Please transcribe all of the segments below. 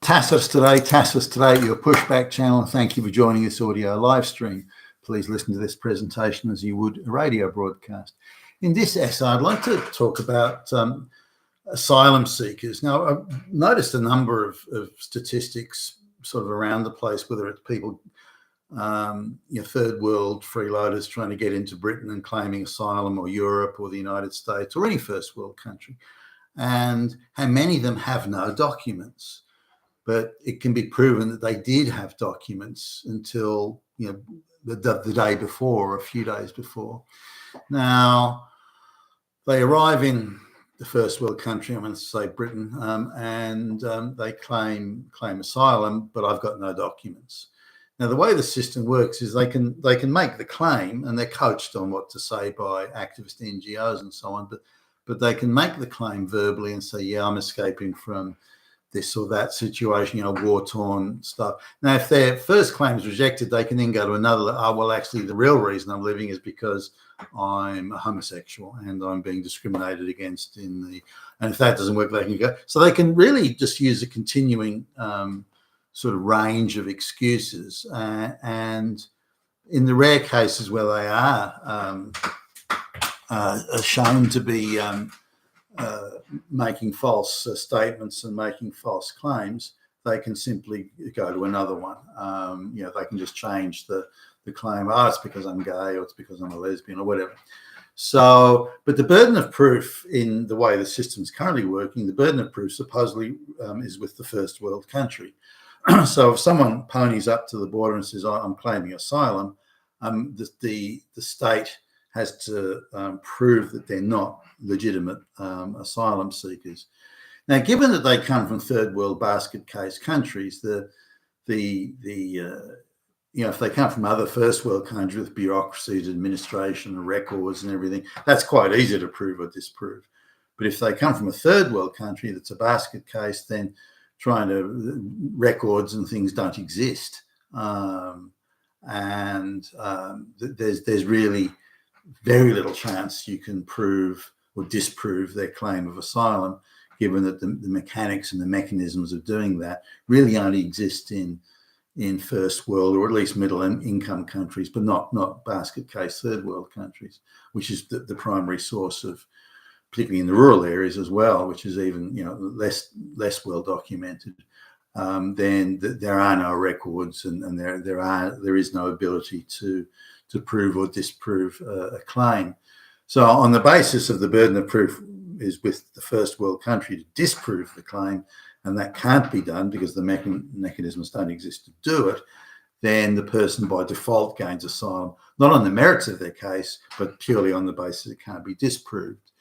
Tacitus today, your pushback channel. Thank you for joining this audio live stream. Please listen to this presentation as you would a radio broadcast. In this essay, I'd like to talk about asylum seekers. Now, I've noticed a number of statistics sort of around the place, whether it's people, third world freeloaders trying to get into Britain and claiming asylum, or Europe or the United States or any first world country, and how many of them have no documents. But it can be proven that they did have documents until the day before or a few days before. Now, they arrive in the first world country, I'm going to say Britain, and they claim asylum, but I've got no documents. Now, the way the system works is they can make the claim, and they're coached on what to say by activist NGOs and so on, but they can make the claim verbally and say, yeah, I'm escaping from this or that situation, war-torn stuff. Now, if their first claim is rejected, they can then go to another, well, actually, the real reason I'm leaving is because I'm a homosexual and I'm being discriminated against and if that doesn't work, they can go. So they can really just use a continuing sort of range of excuses. And in the rare cases where they are shown to be making false statements and making false claims, they can simply go to another one. They can just change the claim, it's because I'm gay, or it's because I'm a lesbian, or whatever. So, but the burden of proof in the way the system's currently working, the burden of proof supposedly is with the first world country. So if someone ponies up to the border and says, I'm claiming asylum, the state has to prove that they're not legitimate asylum seekers. Now, given that they come from third world basket case countries, if they come from other first world countries with bureaucracies, administration, records and everything, that's quite easy to prove or disprove. But if they come from a third world country that's a basket case, then records and things don't exist. There's really very little chance you can prove or disprove their claim of asylum, given that the mechanics and the mechanisms of doing that really only exist in first world or at least middle income countries, but not basket case third world countries, which is the primary source of, particularly in the rural areas as well, which is even less well documented. Then there are no records, and there is no ability to prove or disprove a claim. So on the basis of the burden of proof is with the first world country to disprove the claim, and that can't be done because the mechanisms don't exist to do it, then the person by default gains asylum, not on the merits of their case, but purely on the basis it can't be disproved.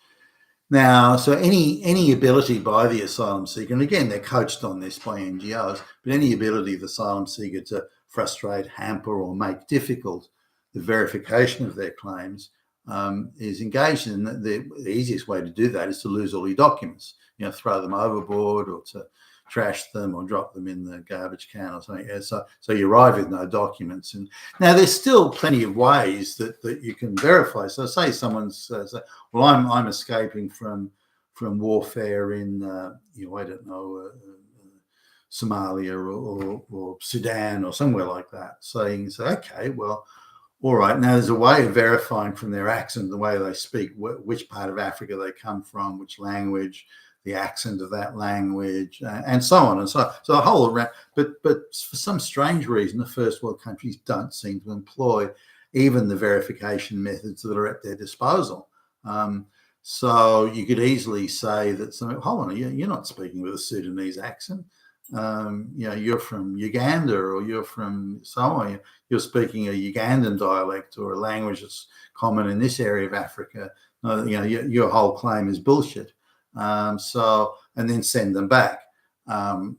Now, so any ability by the asylum seeker, and again, they're coached on this by NGOs, but any ability of the asylum seeker to frustrate, hamper, or make difficult the verification of their claims is engaged in. The easiest way to do that is to lose all your documents, throw them overboard or to trash them or drop them in the garbage can or something. So you arrive with no documents. And now there's still plenty of ways that you can verify. So say someone says, well, I'm escaping from warfare in, Somalia or Sudan or somewhere like that. So you can say, okay, well, all right, now there's a way of verifying from their accent, the way they speak, which part of Africa they come from, which language, the accent of that language, and so on and so. So a whole around, but for some strange reason, the first world countries don't seem to employ even the verification methods that are at their disposal. So you could easily say that, hold on, you're not speaking with a Sudanese accent. You're from Uganda, or you're from somewhere. You're speaking a Ugandan dialect or a language that's common in this area of Africa. Your whole claim is bullshit. And then send them back. You've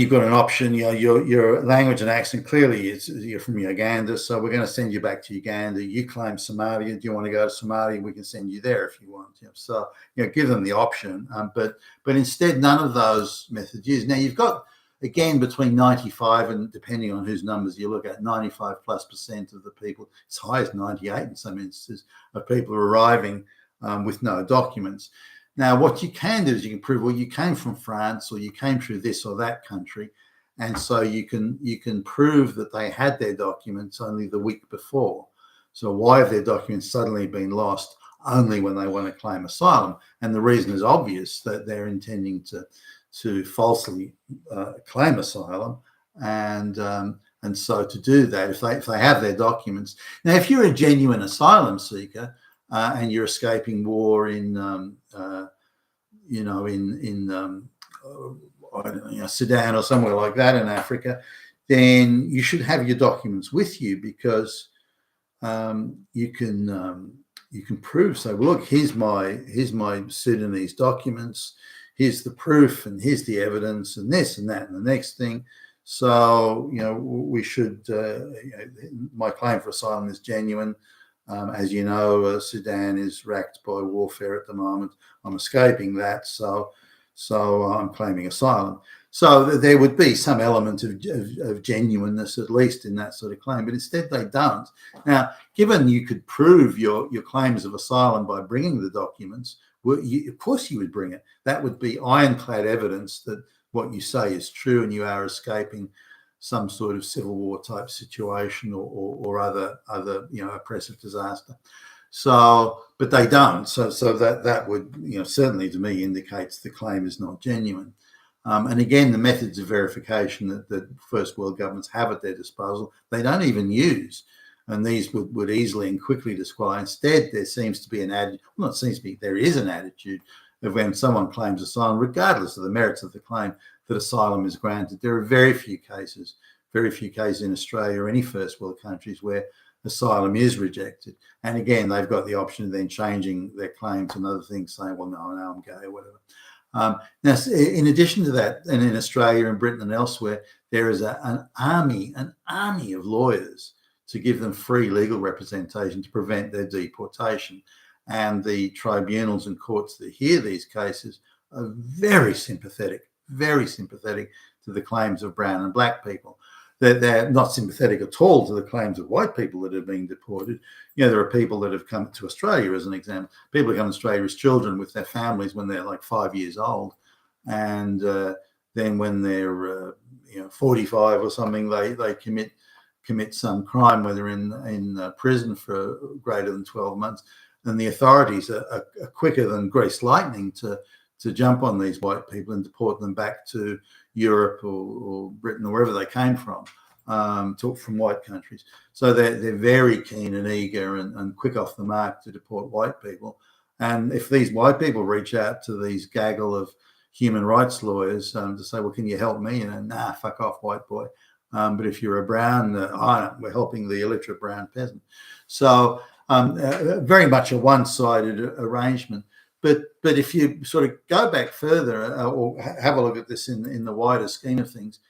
got an option. Your language and accent clearly you're from Uganda, so we're going to send you back to Uganda. You claim Somalia. Do you want to go to Somalia? We can send you there if you want. So give them the option. But instead, none of those methods used. Now you've got, again, between 95 and, depending on whose numbers you look at, 95+% of the people, as high as 98 in some instances, of people are arriving with no documents. Now, what you can do is you can prove, well, you came from France or you came through this or that country, and so you can prove that they had their documents only the week before. So why have their documents suddenly been lost only when they want to claim asylum? And the reason is obvious, that they're intending to falsely claim asylum, and so to do that, if they have their documents. Now, if you're a genuine asylum seeker and you're escaping war in I don't know, Sudan or somewhere like that in Africa, then you should have your documents with you, because you can prove. So, well, look, here's my Sudanese documents. Here's the proof, and here's the evidence, and this and that and the next thing. So, we should. My claim for asylum is genuine. As you know, Sudan is racked by warfare at the moment. I'm escaping that, so I'm claiming asylum. So there would be some element of genuineness, at least, in that sort of claim, but instead they don't. Now, given you could prove your claims of asylum by bringing the documents, of course you would bring it. That would be ironclad evidence that what you say is true and you are escaping some sort of civil war type situation or other oppressive disaster. So, but they don't. So that would certainly, to me, indicates the claim is not genuine. And again, the methods of verification that first world governments have at their disposal, they don't even use. And these would easily and quickly disqualify. Instead, there seems to be there is an attitude of, when someone claims asylum, regardless of the merits of the claim, that asylum is granted. There are very few cases in Australia or any first world countries where asylum is rejected. And again, they've got the option of then changing their claim to another thing, saying, well, no, I'm gay or whatever. Now, in addition to that, and in Australia and Britain and elsewhere, there is an army of lawyers to give them free legal representation to prevent their deportation. And the tribunals and courts that hear these cases are very sympathetic to the claims of brown and black people. They're not sympathetic at all to the claims of white people that are being deported. There are people that have come to Australia, as an example. People who come to Australia as children with their families when they're like 5 years old, and then when they're 45 or something, they commit some crime, whether in prison for greater than 12 months, and the authorities are quicker than greased lightning to jump on these white people and deport them back to Europe or Britain or wherever they came from white countries. So they're very keen and eager and quick off the mark to deport white people. And if these white people reach out to these gaggle of human rights lawyers to say, well, can you help me? Nah, fuck off, white boy. But if you're a brown, we're helping the illiterate brown peasant. So very much a one-sided arrangement. But if you sort of go back further or have a look at this in the wider scheme of things,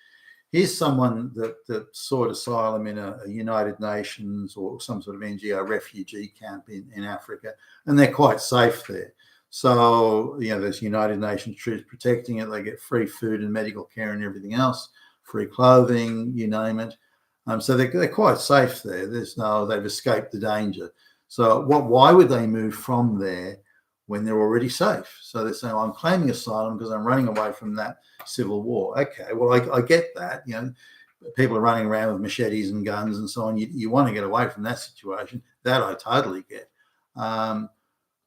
here's someone that sought asylum in a United Nations or some sort of NGO refugee camp in Africa, and they're quite safe there. So, there's United Nations troops protecting it. They get free food and medical care and everything else, free clothing, you name it. So they're quite safe there. They've escaped the danger. So why would they move from there when they're already safe? So they're saying, I'm claiming asylum because I'm running away from that civil war. Okay, well, I get that. People are running around with machetes and guns and so on. You want to get away from that situation. That I totally get.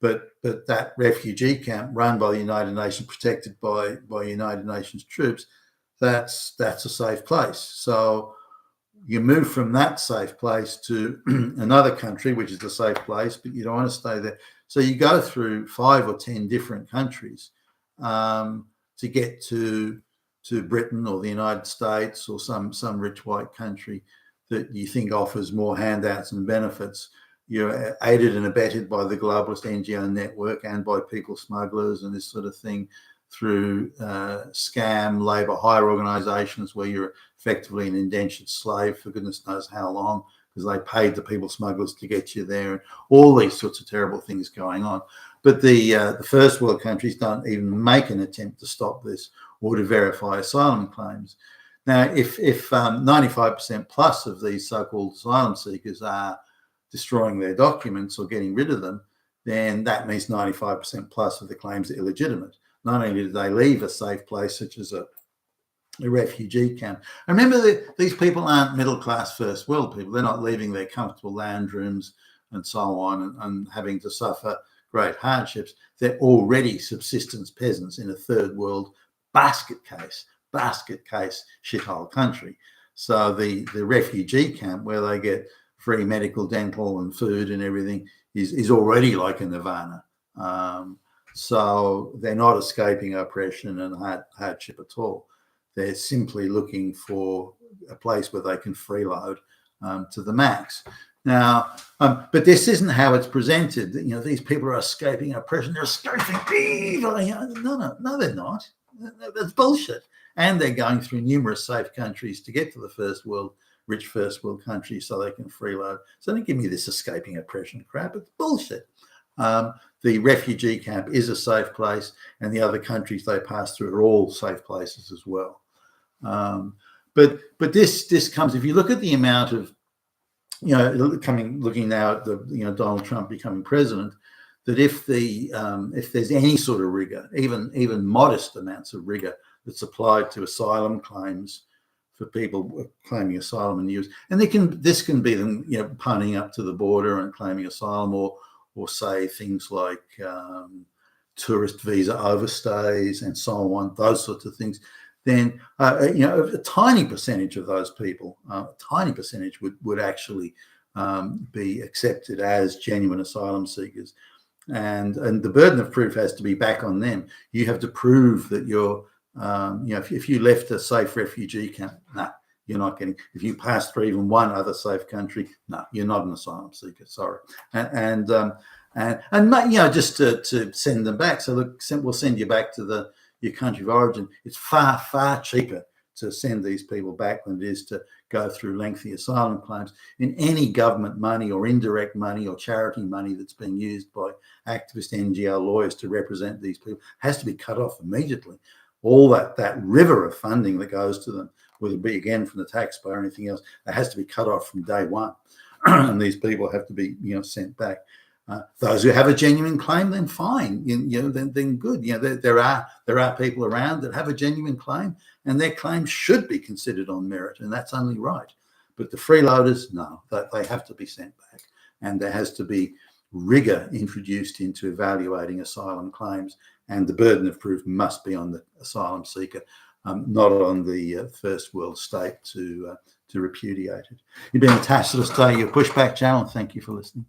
But that refugee camp run by the United Nations, protected by United Nations troops, that's a safe place. So you move from that safe place to another country, which is a safe place, but you don't want to stay there. So you go through 5 or 10 different countries to get to Britain or the United States or some rich white country that you think offers more handouts and benefits. You're aided and abetted by the globalist NGO network and by people smugglers and this sort of thing through scam labour hire organisations where you're effectively an indentured slave for goodness knows how long, because they paid the people smugglers to get you there, and all these sorts of terrible things going on. But the first world countries don't even make an attempt to stop this or to verify asylum claims. Now, if 95% plus of these so-called asylum seekers are destroying their documents or getting rid of them, then that means 95% plus of the claims are illegitimate. Not only did they leave a safe place, such as a refugee camp. And remember that these people aren't middle-class first world people. They're not leaving their comfortable lounge rooms and so on and having to suffer great hardships. They're already subsistence peasants in a third world basket case shithole country. So the refugee camp where they get free medical, dental and food and everything is already like a nirvana. So they're not escaping oppression and hardship at all. They're simply looking for a place where they can freeload to the max. Now, but this isn't how it's presented. You know, these people are escaping oppression. They're escaping evil. No, they're not. That's bullshit. And they're going through numerous safe countries to get to the rich first world countries so they can freeload. So don't give me this escaping oppression crap. It's bullshit. The refugee camp is a safe place, and the other countries they pass through are all safe places as well. But this comes, if you look at the amount of, looking now at the Donald Trump becoming president, that if there's any sort of rigor, even modest amounts of rigor that's applied to asylum claims for people claiming asylum in the US, and this can be them punning up to the border and claiming asylum, or say things like tourist visa overstays and so on, those sorts of things, then a tiny percentage of those people, would actually be accepted as genuine asylum seekers, and the burden of proof has to be back on them. You have to prove that you're, if you left a safe refugee camp, no, you're not getting. If you pass through even one other safe country, no, you're not an asylum seeker. Sorry, and just to send them back. So look, we'll send you back to your country of origin. It's far cheaper to send these people back than it is to go through lengthy asylum claims. In any government money or indirect money or charity money that's being used by activist NGO lawyers to represent these people has to be cut off immediately. All that river of funding that goes to them, whether it be again from the taxpayer or anything else, it has to be cut off from day one. And these people have to be sent back. Those who have a genuine claim, then fine, then good. There are people around that have a genuine claim, and their claim should be considered on merit, and that's only right. But the freeloaders, no, they have to be sent back, and there has to be rigor introduced into evaluating asylum claims, and the burden of proof must be on the asylum seeker, not on the first world state to repudiate it. You've been attached to the Stay Your Pushback channel. Thank you for listening.